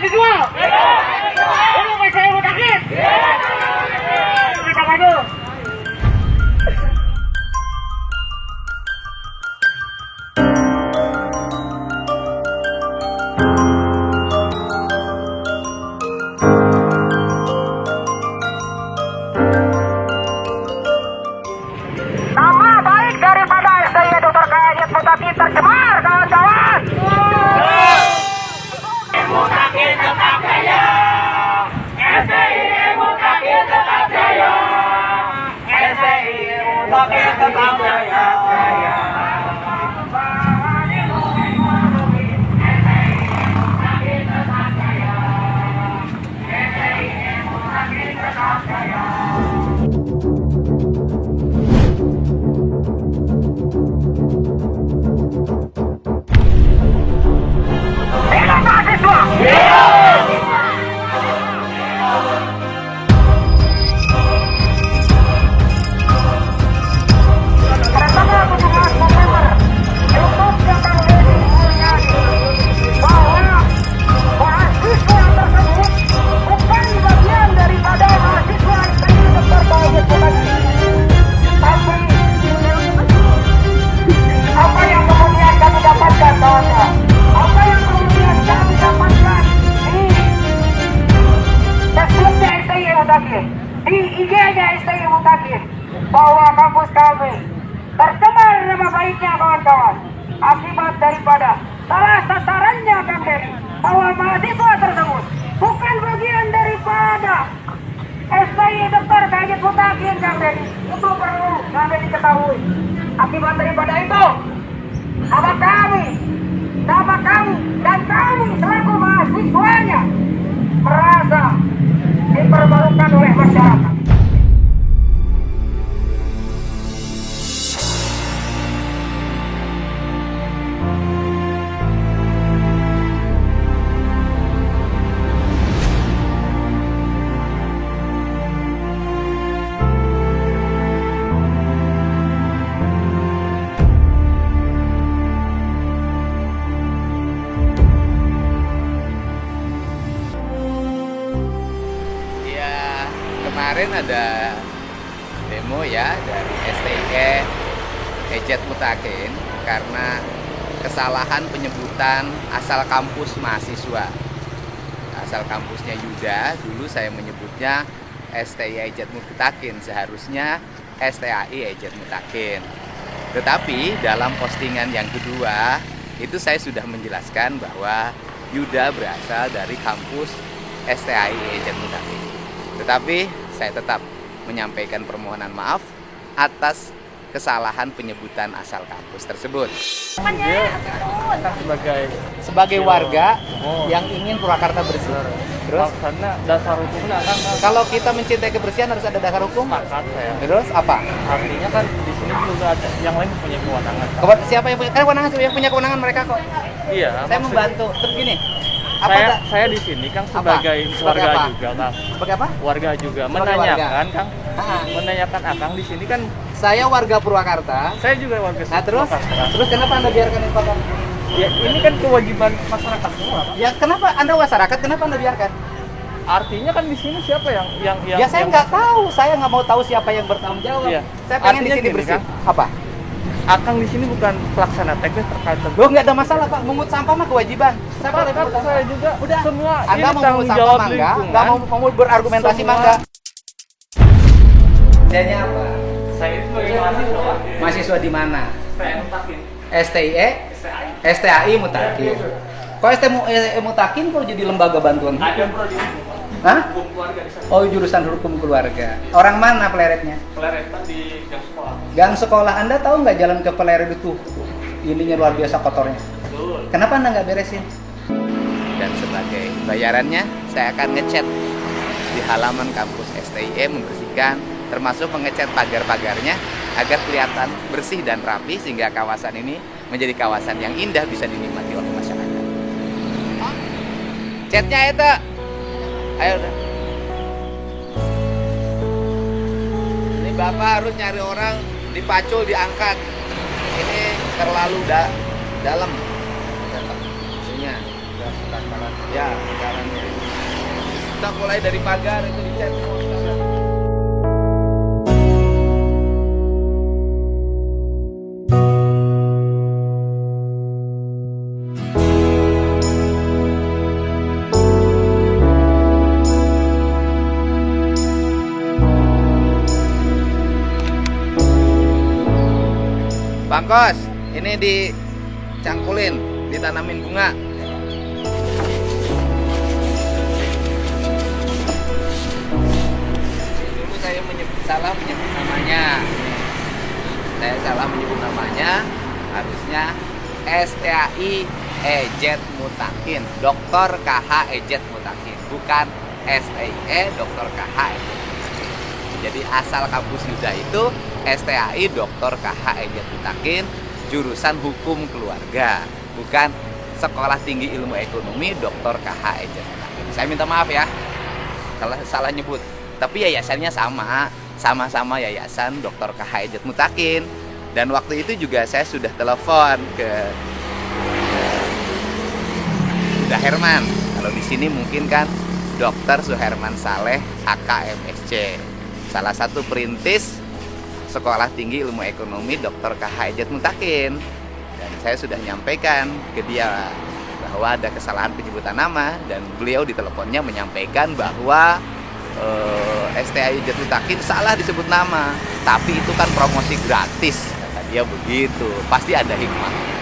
mahasiswa? Ini masih mau sakit? Kita maju. Nama baik daripada STI Dr. Kayat Mutakin tercemar, kawan-kawan. Mutakin tetap jaya, STI Mutakin tetap jaya, STI Mutakin tetap jaya. Di IG-nya STI Mutakin bahwa kampus kami tercemar nama baiknya, kawan-kawan, akibat daripada salah sasarannya Kang Dery, bahwa mahasiswa tersebut bukan bagian daripada STI Dr. Kayat Mutakin, Kang Dery. Itu perlu Kang Dery ketahui. Akibat daripada itu, nama kami dan kami selaku mahasiswanya merasa dipermalukan oleh masyarakat. Kemarin ada demo ya dari STI Ejat Mutakin karena kesalahan penyebutan asal kampus mahasiswa. Asal kampusnya Yuda, dulu saya menyebutnya STI Ejat Mutakin, seharusnya STAI Ejat Mutakin. Tetapi dalam postingan yang kedua itu saya sudah menjelaskan bahwa Yuda berasal dari kampus STAI Ejat Mutakin. Tetapi saya tetap menyampaikan permohonan maaf atas kesalahan penyebutan asal kampus tersebut. Dia kan sebagai warga yang ingin Purwakarta bersih. Terus karena dasar hukumnya kan kalau kita mencintai kebersihan harus ada dasar hukum. sepakat saya. Terus apa? Artinya kan di sini juga ada yang lain punya kewenangan. Siapa yang punya kewenangan mereka kok? Iya. Saya membantu. Terus gini. Saya di sini Kang sebagai warga apa? juga Kang. Sebagai apa? Warga juga Sebagai menanyakan warga. Kang. Menanyakan Akang di sini kan Saya warga Purwakarta. saya juga warga Nah terus Purwakarta. kenapa Anda biarkan info kami? Ya ini kan kewajiban masyarakat semua Kang. Ya kenapa Anda masyarakat, kenapa Anda biarkan? Artinya kan di sini siapa yang Ya saya nggak tahu, saya nggak mau tahu siapa yang bertanggung jawab. Iya. Saya pengen di Artinya sini gini, bersih. Kang. Apa? Akang di sini bukan pelaksana teknis terkait Loh nggak ada masalah Pak, mungut sampah mah kewajiban. Saya boleh Sepakat, mungut sampah. saya juga Udah. semua Anda ini mau mungut tanggung sampah jawab mangga, lingkungan. nggak mau berargumentasi Semua. mangga. Kerjanya apa? Saya itu sebagai mahasiswa. Mahasiswa di mana? Saya Mutakin. STIE? STAI Mutakin. Kok STI Mutakin kok jadi lembaga bantuan Ada hukum? prodi Hah? hukum keluarga di sana. Oh jurusan hukum keluarga. Orang mana peleretnya? Peleretan di gang sekolah. Gang sekolah. Anda tahu nggak jalan ke peleret itu? Ininya luar biasa kotornya. Betul. Kenapa Anda nggak beresin? Dan sebagai bayarannya, saya akan ngecat di halaman kampus STIE, membersihkan, termasuk mengecat pagar-pagarnya agar kelihatan bersih dan rapi sehingga kawasan ini menjadi kawasan yang indah bisa dinikmati oleh masyarakat. Catnya itu, ayo udah. Ini Bapak harus nyari orang dipacul, diangkat. Ini terlalu dalam. Ininya. Ya, sekarangnya. Kita mulai dari pagar itu dicat semua. Bang Kos, ini dicangkulin, ditanamin bunga. Dulu saya salah menyebut namanya. Saya salah menyebut namanya. Harusnya STAI Ejet Mutakin, Dr. KH Ejet Mutakin, bukan STIE Dr. KH Ejet Mutakin. Jadi asal kampus Yuda itu STAI Dr. KH Ejet Mutakin, jurusan hukum keluarga, bukan Sekolah Tinggi Ilmu Ekonomi Dr. KH Ejet Mutakin. Saya minta maaf ya, salah nyebut. Tapi yayasannya sama-sama yayasan Dr. KH Ejet Mutakin. Dan waktu itu juga saya sudah telepon ke Huda Herman. Kalau di sini mungkin kan Dr. Suherman Saleh HKMSC, salah satu perintis Sekolah Tinggi Ilmu Ekonomi Dr. KH Ejet Mutakin. Dan saya sudah menyampaikan ke dia bahwa ada kesalahan penyebutan nama, dan beliau di teleponnya menyampaikan bahwa STAI Ejet Mutakin salah disebut nama, tapi itu kan promosi gratis, kata dia begitu. Pasti ada hikmah.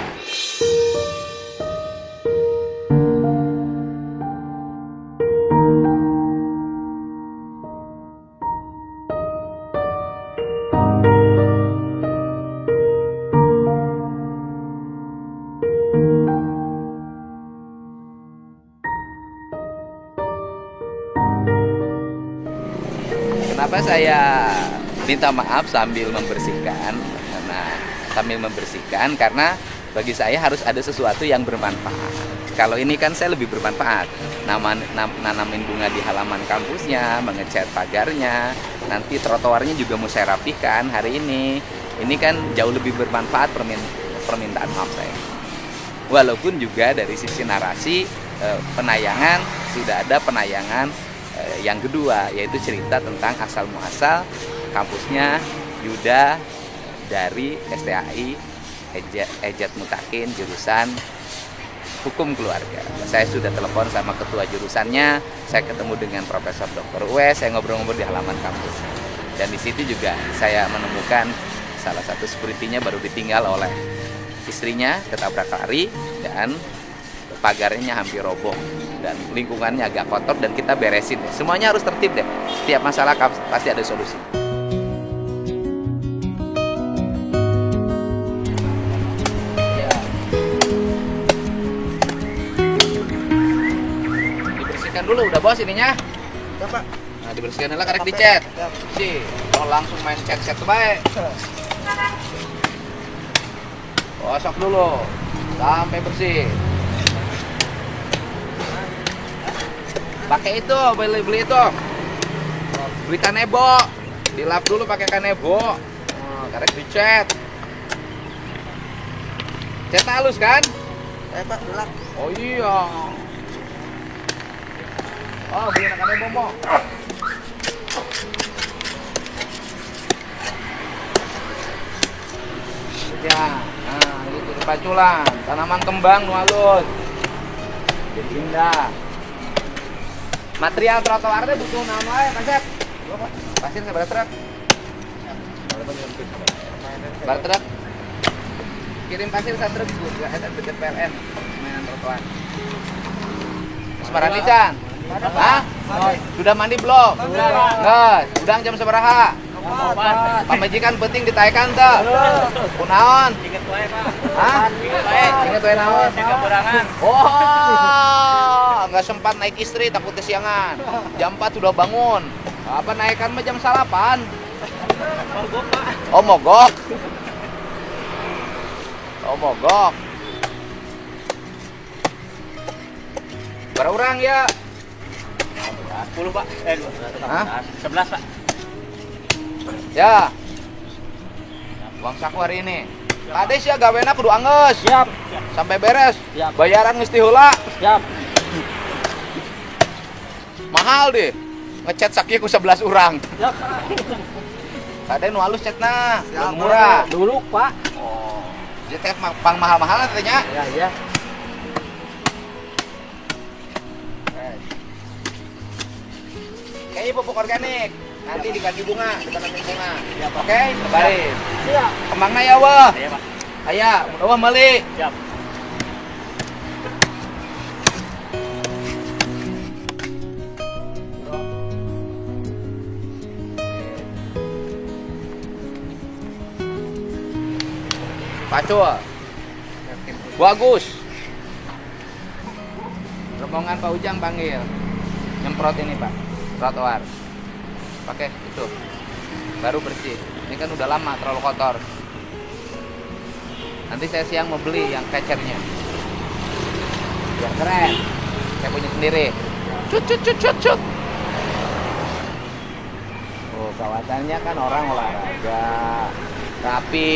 Kenapa saya minta maaf sambil membersihkan? Karena bagi saya harus ada sesuatu yang bermanfaat. Kalau ini kan saya lebih bermanfaat. Nanamin bunga di halaman kampusnya, mengecat pagarnya, nanti trotoarnya juga mau saya rapihkan hari ini. Ini kan jauh lebih bermanfaat permintaan maaf saya. Walaupun juga dari sisi narasi penayangan, sudah ada penayangan yang kedua, yaitu cerita tentang asal muasal kampusnya Yuda dari STAI Ejet Mutakin, jurusan hukum keluarga. Saya sudah telepon sama ketua jurusannya, saya ketemu dengan Profesor Dr. Uwes, saya ngobrol-ngobrol di halaman kampus. Dan di situ juga saya menemukan salah satu security-nya baru ditinggal oleh istrinya, ketabrak lari, dan pagarnya hampir roboh, dan lingkungannya agak kotor, dan kita beresin deh. Semuanya harus tertib deh. Setiap masalah pasti ada solusi. Ya. Dibersihkan dulu, udah bos ininya. Udah, Pak. Nah, dibersihkan dulu, karek dicet. Sih, kalau langsung main cet-cet baik. Gosok dulu sampai bersih. Pakai itu, beli itu. Beli kanebo. Dilap dulu pakai kanebo. Karek dicet. Cet halus kan? Pak, dilap. Oh iya. Oh, beli kanebo mo. Ya, nah itu kepaculan. Tanaman kembang nu halus. Jadi indah. Material trotoarnya butuh nama ya, Pasir. Pasir seberapa truk? Bar truk. Kirim pasir satu truk juga ada dekat PLN mainan trotoar. Semarang Lican. Hah? Sudah mandi belum? Sudah. Udang jam seberapa? Pamajikan penting ditaikan tuh. Kunaon? Ingat wae, Pak. Hah? Ingat wae naon? Kekurangan. Oh, nggak sempat naik istri, takut kesiangan. Jam 4 sudah bangun. Apa naikan mah jam 8? Mogok, Pak. Oh, mogok. Oh, mogok. Berapa orang ya? 10, Pak. 11, Pak. Ya. Uang saku hari ini. Kades ya gawena kudu anggeus. Siap. Sampai beres. Siap. Bayaran geus ti heula. Siap. Mahal deh. Ngecat sakieu ku 11 urang. Ya, Kade nu halus catna, nu murah. dulu Pak. Oh. Dia teh pang mahal-mahal katanya. Ya, ya. Kayaknya pupuk organik. Nanti dikasih bunga, ditanamin bunga. Siap, Pak. Oke, tebarin. Siap. Kembangna ya wah. Iya, Pak. Aya, mudah meuli. Siap. Pacul. Bagus. Rombongan Pak Ujang panggil. Nyemprot ini, Pak. Trotoar. Pakai itu. Baru bersih. Ini kan udah lama terlalu kotor. Nanti saya siang mau beli yang kecernya. Yang keren. Saya punya sendiri. Cut cut cut cut cut. Oh, kawasannya kan orang olahraga. Tapi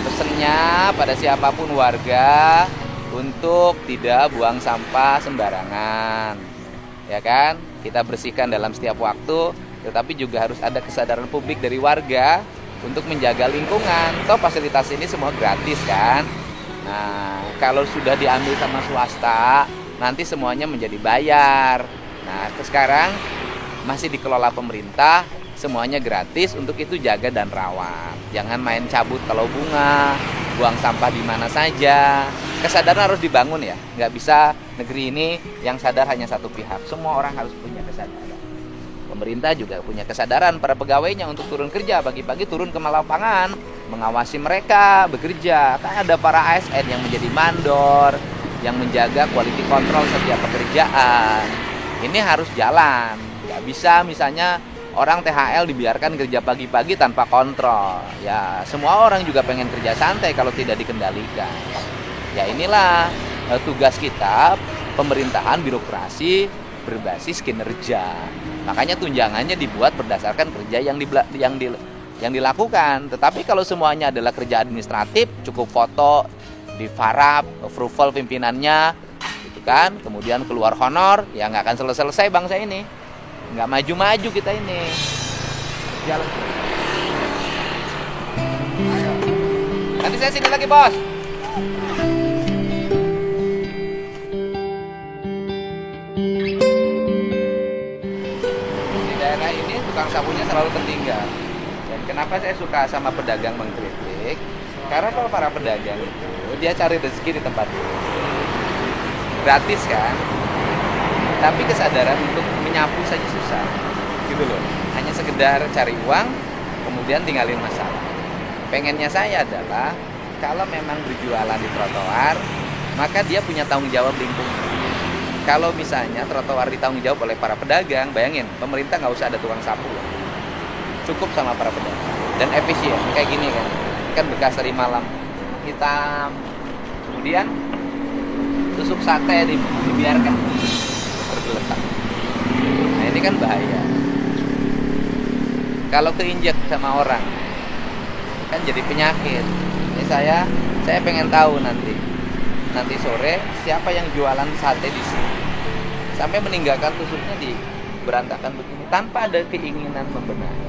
pesennya pada siapapun warga untuk tidak buang sampah sembarangan. Ya kan? Kita bersihkan dalam setiap waktu, tetapi juga harus ada kesadaran publik dari warga untuk menjaga lingkungan. Toh fasilitas ini semua gratis kan? Nah, kalau sudah diambil sama swasta, nanti semuanya menjadi bayar. Nah, sekarang masih dikelola pemerintah, semuanya gratis, untuk itu jaga dan rawat. Jangan main cabut kalau bunga, buang sampah di mana saja. Kesadaran harus dibangun ya. Nggak bisa negeri ini yang sadar hanya satu pihak. Semua orang harus punya kesadaran. Pemerintah juga punya kesadaran para pegawainya untuk turun kerja. Pagi-pagi turun ke lapangan, mengawasi mereka bekerja. Kan ada para ASN yang menjadi mandor, yang menjaga quality control setiap pekerjaan. Ini harus jalan. Nggak bisa misalnya orang THL dibiarkan kerja pagi-pagi tanpa kontrol. Ya, semua orang juga pengen kerja santai kalau tidak dikendalikan. Ya inilah tugas kita, pemerintahan birokrasi berbasis kinerja. Makanya tunjangannya dibuat berdasarkan kerja yang dilakukan. Tetapi kalau semuanya adalah kerja administratif, cukup foto di farap, approval pimpinannya, gitu kan. Kemudian keluar honor, ya nggak akan selesai bangsa ini. Nggak maju-maju kita ini. Jalan. Nanti saya sini lagi, bos. Di daerah ini tukang sapunya selalu tertinggal. Dan kenapa saya suka sama pedagang mengkritik? Karena kalau para pedagang itu dia cari rezeki di tempat itu. Gratis kan? Tapi kesadaran untuk menyapu saja susah, gitu loh. Hanya sekedar cari uang, kemudian tinggalin masalah. Pengennya saya adalah kalau memang berjualan di trotoar, maka dia punya tanggung jawab lingkungan. Kalau misalnya trotoar ditanggung jawab oleh para pedagang, bayangin, pemerintah nggak usah ada tukang sapu, cukup sama para pedagang dan efisien. Kayak gini kan bekas dari malam hitam, kemudian tusuk sate dibiarkan bergeletak. Nah ini kan bahaya. Kalau keinjak sama orang kan jadi penyakit. Ini saya pengen tahu nanti sore siapa yang jualan sate di sini sampai meninggalkan tusuknya di berantakan begini tanpa ada keinginan membenahi.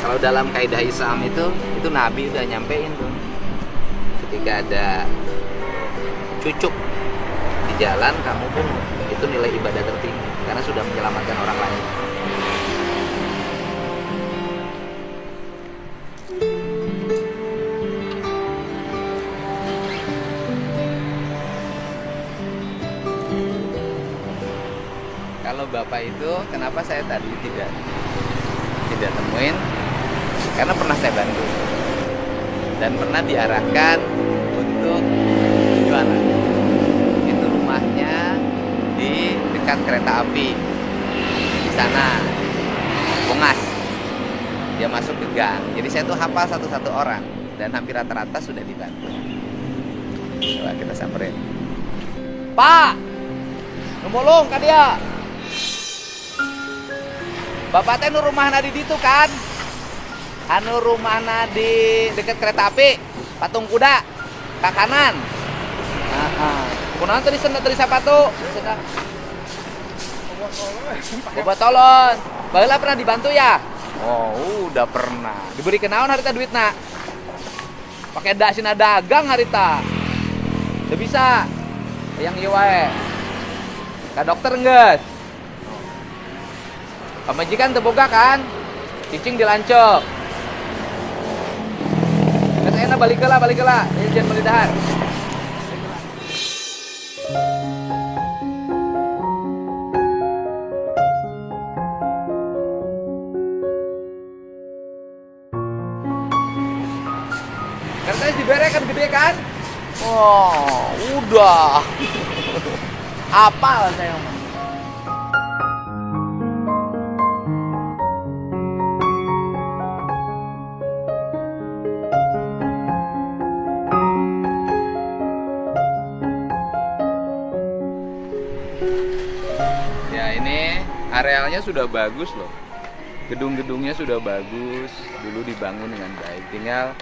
Kalau dalam kaidah Islam itu Nabi udah nyampein tuh, ketika ada cucuk di jalan kamu pun itu nilai ibadah tertinggi karena sudah menyelamatkan orang lain. Kalau bapak itu kenapa saya tadi tidak temuin, karena pernah saya bantu dan pernah diarahkan untuk jualan. dekat kereta api. Di sana Bungas. Dia masuk ke gang. Jadi saya tuh hafal satu-satu orang dan hampir rata-rata sudah dibantu. Coba kita samperin. Pak, numulung ka dia. Bapak teh nu rumahna di ditu kan? Anu rumahna di dekat kereta api, patung kuda, ke kanan. Kunaon tadi senda dari sepatu? Obat tolon. Baheula pernah dibantu ya? Oh, udah pernah. Diberi kenaon harita duitna? Pakai dasina dagang harita. Udah bisa. Yang ieu wae. Ka dokter geus. Pamajikan teu boga kan? Cicing dilancok. Geus enak balik heula. Jangan beli dahar. Kertas dibere kan gede kan? Oh, udah. Apal saya mah. Ya, ini arealnya sudah bagus loh. Gedung-gedungnya sudah bagus, dulu dibangun dengan baik. Tinggal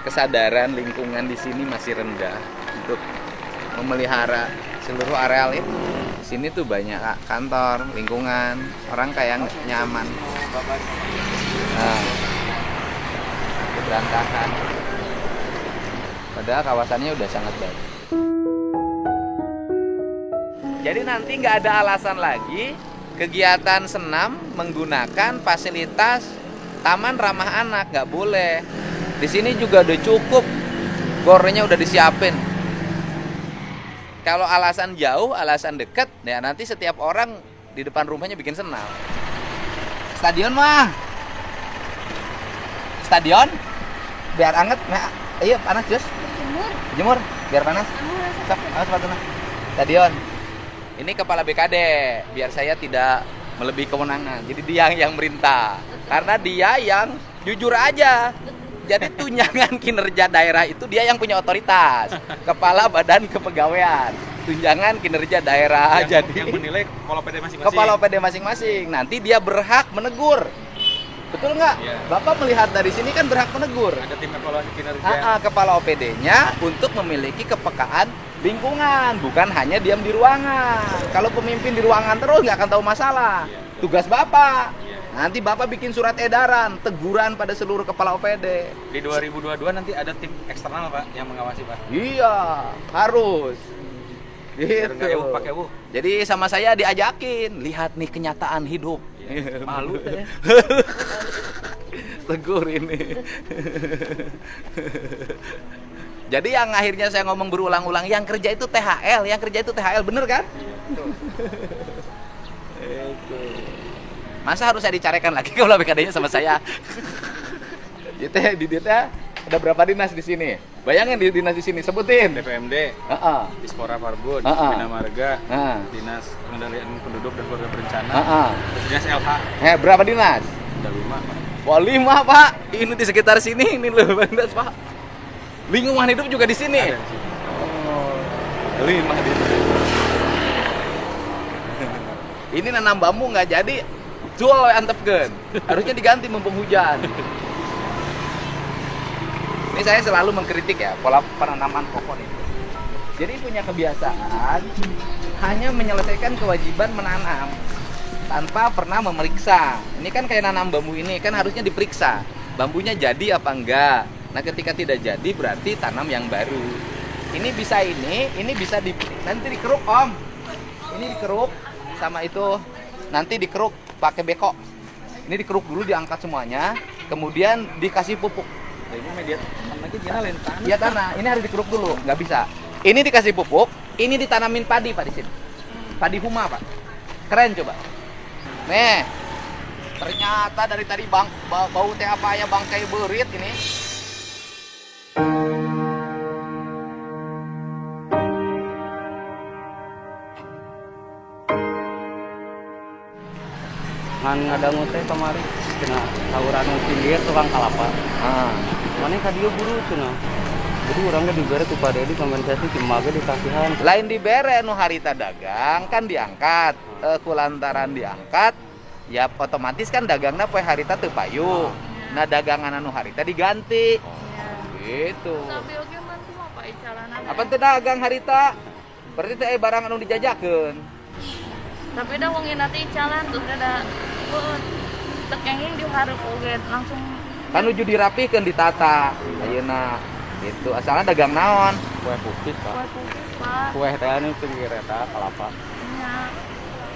kesadaran lingkungan di sini masih rendah untuk memelihara seluruh areal itu. Di sini tuh banyak kantor, lingkungan, orang kayak nyaman. Nah, berantakan. Padahal kawasannya udah sangat baik. Jadi nanti nggak ada alasan lagi kegiatan senam menggunakan fasilitas taman ramah anak, nggak boleh. Di sini juga udah cukup, gornya udah disiapin. Kalau alasan jauh, alasan dekat, ya nanti setiap orang di depan rumahnya bikin senam. Stadion mah, stadion, biar anget, ayo panas Jus. Jemur, biar panas. Sok, awas sepatuna. Stadion. Ini kepala BKD, biar saya tidak melebihi kewenangan. Jadi dia yang merintah, karena dia yang jujur aja. Jadi tunjangan kinerja daerah itu dia yang punya otoritas. Kepala Badan Kepegawaian. Tunjangan kinerja daerah. Jadi yang menilai kepala PD masing-masing. Kepala PD masing-masing. Nanti dia berhak menegur. Betul nggak? Iya. Bapak melihat dari sini kan berhak menegur. Ada tim evaluasi kinerja. Kepala OPD-nya untuk memiliki kepekaan lingkungan, bukan hanya diam di ruangan. Kalau pemimpin di ruangan terus nggak akan tahu masalah. Tugas Bapak. Nanti Bapak bikin surat edaran, teguran pada seluruh kepala OPD. Di 2022 nanti ada tim eksternal Pak yang mengawasi Pak. Iya, harus. Biar Gitu. nggak ewu pakai ewu. Jadi sama saya diajakin, lihat nih kenyataan hidup. Ya, malu deh. Tegur ini. Jadi yang akhirnya saya ngomong berulang-ulang, yang kerja itu THL, bener kan? Itu. Masa harus saya dicarikan lagi kalau BKD-nya sama saya? Di DTA ada berapa dinas di sini? Bayangin di dinas di sini, sebutin. DPMD, Dispora Farbud, Bina Marga, Dinas Pengendalian Penduduk dan Keluarga Berencana, Dinas LH. Berapa dinas? Ada 5 Pak. Wah, 5 Pak. Ini di sekitar sini, ini loh dinas Pak. Lingkungan hidup juga di sini. Ada di sini. Oh, 5 dinas. Ini nanam bambu nggak jadi, jual antepkeun. Harusnya diganti mumpung hujan. Ini saya selalu mengkritik ya pola penanaman pohon itu. Jadi punya kebiasaan hanya menyelesaikan kewajiban menanam tanpa pernah memeriksa. Ini kan kayak nanam bambu ini kan harusnya diperiksa. Bambunya jadi apa enggak. Nah, ketika tidak jadi berarti tanam yang baru. Ini bisa nanti dikeruk Om. Ini dikeruk sama itu nanti dikeruk pakai beko. Ini dikeruk dulu, diangkat semuanya, kemudian dikasih pupuk. Ini media lagi dia lain tanah. Iya tanah, ini harus dikeruk dulu, nggak bisa. Ini dikasih pupuk, ini ditanamin padi Pak di sini. Padi huma Pak. Keren coba. Nih. Ternyata dari tadi bau teh apa ya bangkai berit ini. ngan ngadangu teh kamari cenah sahuran nu pinggir tukang kalapa. Mane ka dieu buru cenah. Jadi orangnya dibere ku Pak Dedi kompensasi cimaga dikasihan. Lain dibere nu harita dagang kan diangkat. Kulantaran diangkat ya otomatis kan dagangna poe harita teu payu. Nah dagangan anu harita diganti. Gitu. Sambil ge mah kumaha Pak icalana. Apa teu dagang harita? Berarti teh barang anu dijajakeun. Tapi da wong nanti icalan terus ada tek enging dihareup oge langsung Kan nuju dirapihkeun ditata. Ayeuna gitu. Asalna dagang naon? Kue pupis, Pak. kue pupis Pak. Kue teh anu pinggir eta kalapa. Nya.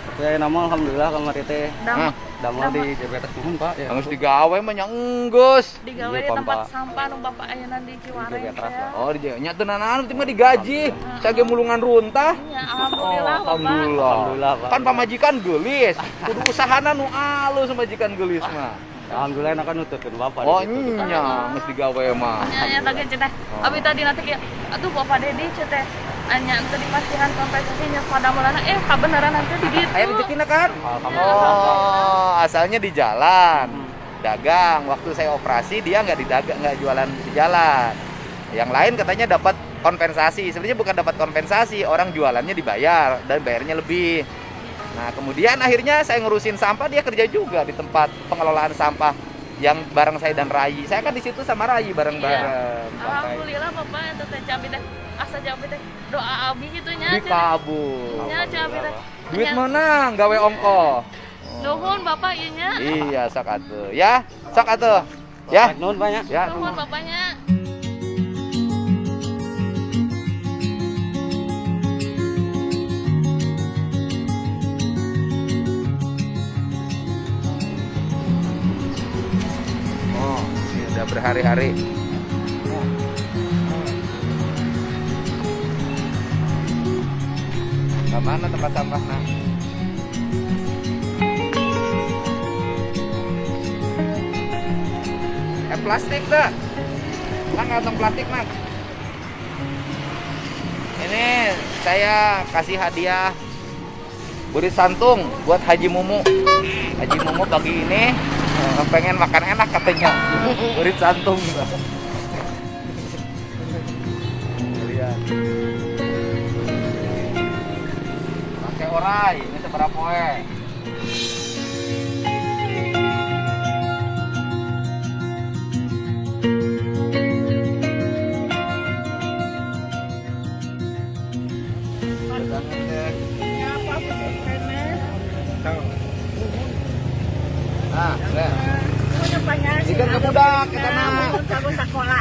Tapi nama alhamdulillah kamari teh damel di Jebetes nuhun, Pak. Ya. Geus digawe mah nya enggeus. Digawe Iya, di tempat Pak. sampah nu Bapak ayeuna di Ciwareng. Jebetes, ya. Pak. Oh, nya teu naon teh mah digaji. Sage mulungan runtah. Iya, alhamdulillah Bapak. Alhamdulillah, Pak. Kan pamajikan geulis. Kudu usahana nu alus majikan geulis mah. Alhamdulillah enak kan nututkeun Bapak. Oh di situ. nya geus digawe mah. Nya tadi cenah. Abi tadi nanti kieu. Atuh Bapak Dedi cenah. Anya teu dipastikan kompensasinya pada mulana kabeneran nanti di ditu. Aya rezekina kan? Alhamdulillah. Oh, asalnya di jalan. Dagang. Waktu saya operasi dia nggak jualan di jalan. Yang lain katanya dapat kompensasi. Sebenarnya bukan dapat kompensasi, orang jualannya dibayar dan bayarnya lebih. Nah, kemudian akhirnya saya ngurusin sampah, dia kerja juga di tempat pengelolaan sampah yang bareng saya dan Rai. Saya kan di situ sama Rai bareng-bareng. Alhamdulillah Bapak eta teh cabi teh asa cabi teh doa abi kitu nya. Dikabul. Nya cabi teh. Duit mana gawe ongkoh? Nuhun Bapak ieu nya. Iya, sok atuh. Ya, sok atuh. Ya. Nuhun banyak. Ya. Nuhun Bapaknya. Oh, ini udah berhari-hari. Ke mana tempat sampahnya? Plastik dah. Kan kantong plastik, Mas. Ini saya kasih hadiah burit santung buat Haji Mumu. Haji Mumu pagi ini pengen makan enak katanya. Burit santung. Lihat. Pakai orai, ini seberapa poe? Nah, bikin ke budak kita nama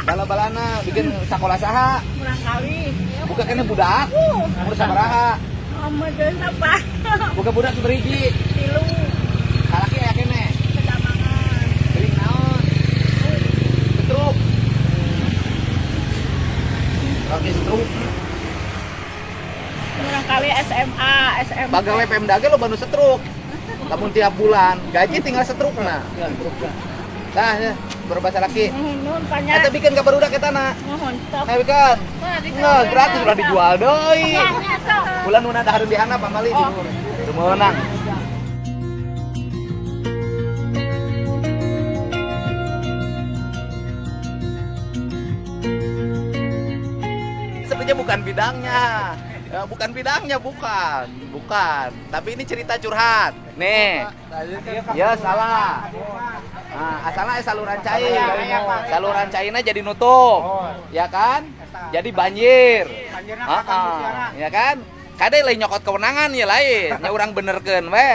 bala-balana bikin sekolah saha Kurang kali. buka kene budak umur sabaraha buka budak beriji Tilu. kalaki aya kene Kedamangan. beli naon setruk oke setruk Kurang kali SMA. bagawe Pemda ge lo bantu setruk namun tiap bulan gaji tinggal setrukna nah ya berbahasa laki Nuhun eta banyak. bikin ka barudak eta na Nuhun. Sok. nah bikin nah gratis udah dijual deui bulan nu dahareun di handap pamali teu meunang sebenarnya bukan bidangnya. Ya, bukan bidangnya, bukan. Tapi ini cerita curhat. Nih. Ya salah. Nah, asalnya saluran cair. Saluran cairnya jadi nutup. Ya kan? Jadi banjir. Ya kan? Kade lain nyokot kewenangan ya lain. Nya urang benerkeun we.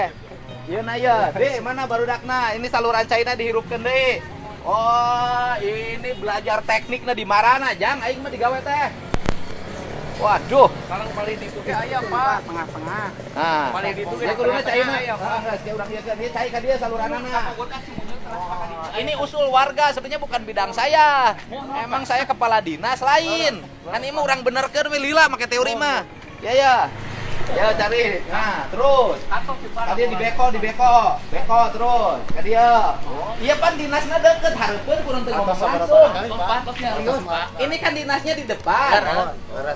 Ieu na ya. Dek, mana barudakna? Ini saluran cairnya dihirupkeun deui. Oh, ini belajar tekniknya di marana, Jang. Aing mah digawe teh. Waduh, Sekarang paling di tuke aya, Pak. Tengah-tengah. nah, Paling di tuke saya kuduna cairna. aya, Pak. Dia urang dia cai ka dia saluranana. Ini usul warga, sebenarnya bukan bidang saya. Emang saya kepala dinas lain. Kan ini mah urang benerkeun we lila make teori mah. Ya ya. Ya cari. Nah, terus. Tadi beko terus. Ka dia. Iya pan dinasnya deket, hareupeun kurang teu ngomong langsung. Ini kan dinasnya di depan.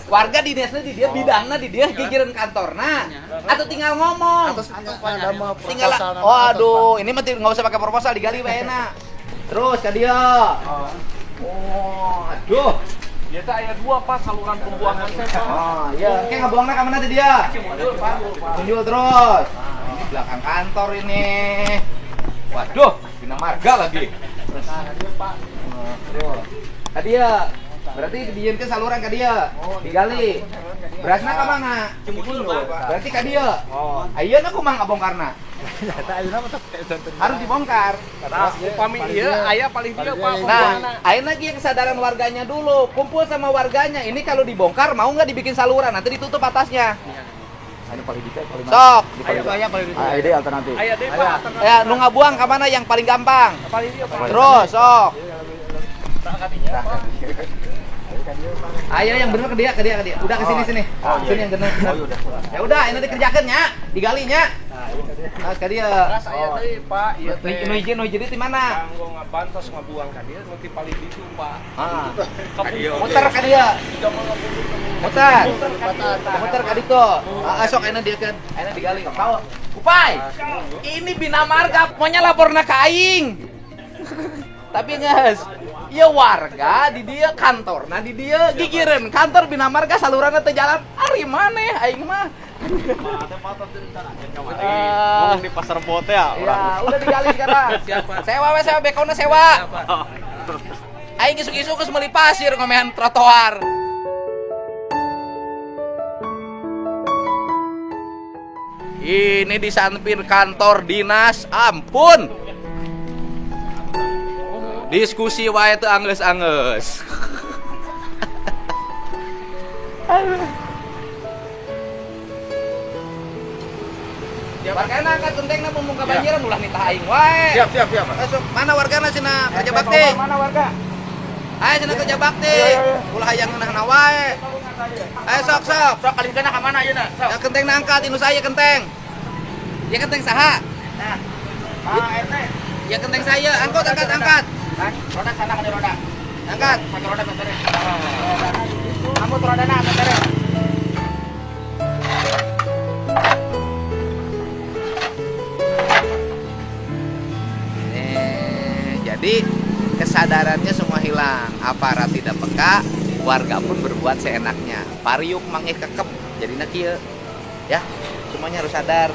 Warga dinasnya di dia, bidangna di dia, gigireun kantorna. Atau tinggal ngomong. Tinggal. Oh aduh, ini mah enggak usah pakai proposal, digali bae enak. Terus ka dia. Oh, aduh. Biasa aya 2 Pak saluran pembuangan teh Pak. Oh, iya. Kayak ngebuangna ka mana teh dia? Mundur terus. Ini belakang kantor ini. Waduh, Bina Marga lagi. Terus. Ka dia. Berarti dibieunkeun saluran ka dia. Digali. Berasna ka mana? Berarti ka dia. Oh. Ayeuna kumaha ngabongkarna? Harus dibongkar. Upami ieu aya paling dia Pak. Nah, ayeuna ge kesadaran warganya dulu. Kumpul sama warganya. Ini kalau dibongkar mau nggak dibikin saluran? Nanti ditutup atasnya. Sok. Aya paling dia. Ide alternatif. Aya deui Pak. Ya, nu ngabuang ka mana yang paling gampang? Paling dia Pak. Terus, sok. Ayo yang bener ke dia. Udah ke sini. Sini yang bener. Ya udah, ini dikerjakeun nya, digalinya. Nah, ke dia. Saya deui Pak, ieu teh. Nu hiji di mana? Kanggo ngabantos ngabuang ka dieu nanti paling ditu Pak. Ah. Muter ka dia. Muter ka ditu. Sok ayeuna dia kan. Ayeuna digali. Tahu. Upai. Ini Bina Marga pokoknya laporna ka aing. Tapi geus. Ieu warga di dia kantorna di dia gigireun kantor Bina Marga saluranna teu jalan. Ari maneh aing mah. Ngomong di pasar bote ya. Ya, udah digali sekarang. Sewa bekona sewa. Aing isu-isu geus meuli pasir ngomehan trotoar. Ini di samping kantor dinas, ampun. Diskusi wae teu anggeus-anggeus. Wargana angkat gentengna mumpung kabanjiran ulah minta aing wae. Siap. Masuk mana wargana cenah kerja bakti? Mana warga? Ayo cenah kerja bakti. Ulah hayang ngeunahna wae. Ayo sok. Sok kalihkeuna ka mana ayeuna? Sok. Ya gentengna angkat inu saya genteng. Ya genteng saha? Nah. RT. Ya genteng saya, angkat. Roda sana ka roda. Angkat. Pakai roda bentar. Kamu rodana bentar. Jadi kesadarannya semua hilang, aparat tidak peka, warga pun berbuat seenaknya. Pariuk mangih kekep, jadinya kieu. Ya, semuanya harus sadar.